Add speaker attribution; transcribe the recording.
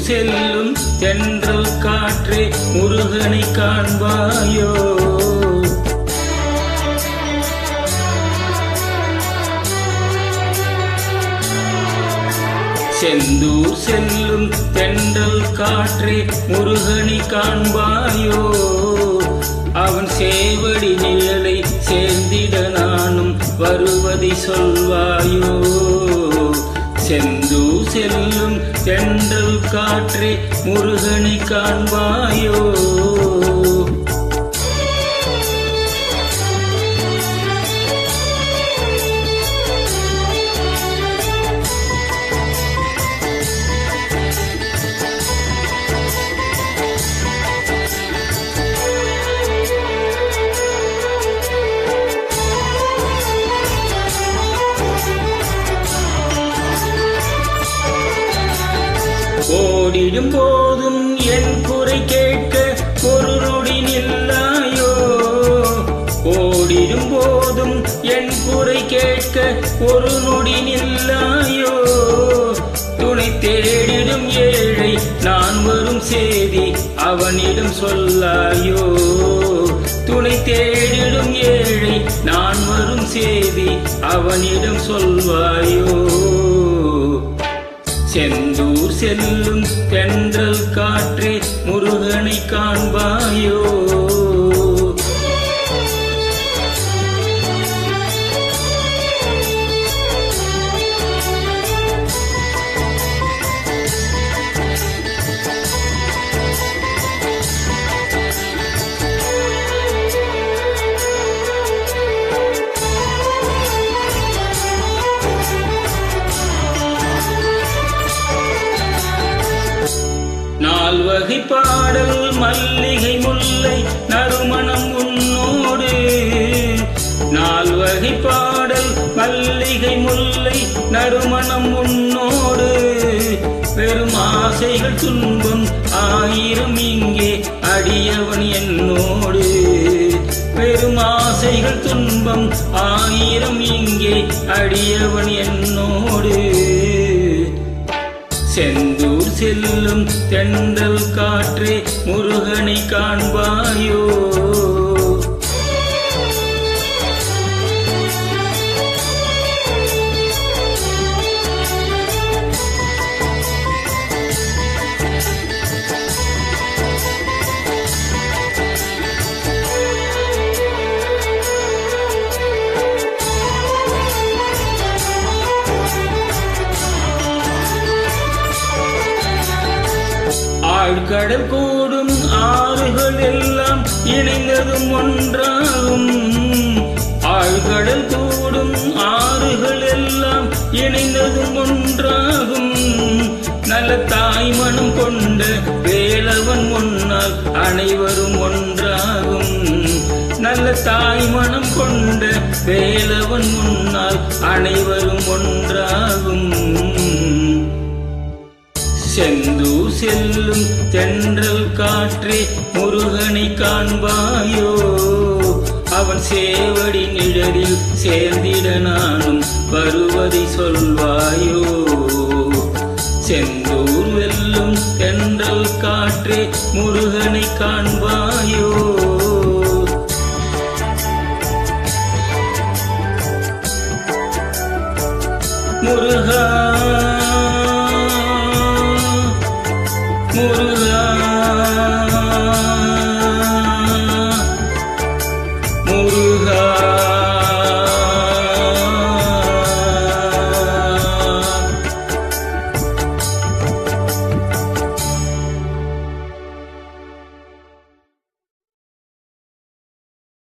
Speaker 1: செல்லும் தென்றல் காற்றே முருகனை காண்பாயோ. செந்தூர் செல்லும் தென்றல் காற்றே முருகனை காண்பாயோ. அவன் சேவடி நிழலை சேர்ந்திட நானும் வருவதை சொல்வாயோ. செந்தூர் செல்லும் தென்றல் காற்றே முருகனை காண்பாயோ. ஓடிடும் போதும் என் குறை கேட்க ஒரு நொடி நில்லாயோ. ஓடிடும் போதும் என் குறை கேட்க ஒரு நொடி நில்லாயோ. துணை தேடிடும் ஏழை நான் வரும் செய்தி அவனிடம் சொல்லாயோ. துணை தேடிடும் ஏழை நான் வரும் செய்தி அவனிடம் சொல்வாயோ. செந்தூர் செல்லும் தென்றல் காற்றே முருகனை காண்பாயோ. நால்வகை பாடல் மல்லிகை முல்லை நறுமணம் உன்னோடு. நால்வகை பாடல் மல்லிகை முல்லை நறுமணம் உன்னோடு. பெரும் ஆசைகள் துன்பம் ஆயிரம் இங்கே அடியவன் என்னோடு. பெரும் ஆசைகள் துன்பம் ஆயிரம் இங்கே அடியவன் என்னோடு. செந்தூர் செல்லும் தென்றல் காற்றே முருகனை காண்பாயோ. ஆழ்கடல் கூடும் ஆறுகள் எல்லாம் இணைந்ததும் ஒன்றாகும். ஆழ்கடல் கூடும் ஆறுகள் எல்லாம் இணைந்ததும் ஒன்றாகும். நல்ல தாய் மனம் கொண்ட வேலவன் முன்னால் அனைவரும் ஒன்றாகும். நல்ல தாய் மனம் கொண்ட வேலவன் முன்னால் அனைவரும் ஒன்றாகும். செந்தூர் செல்லும் தென்றல் காற்றே முருகனை காண்பாயோ. அவன் சேவடி நிழலில் சேர்ந்திட நானும் வருவதை சொல்வாயோ. செந்தூர் வெல்லும் தென்றல் காற்றே முருகனை காண்பாயோ. முருகா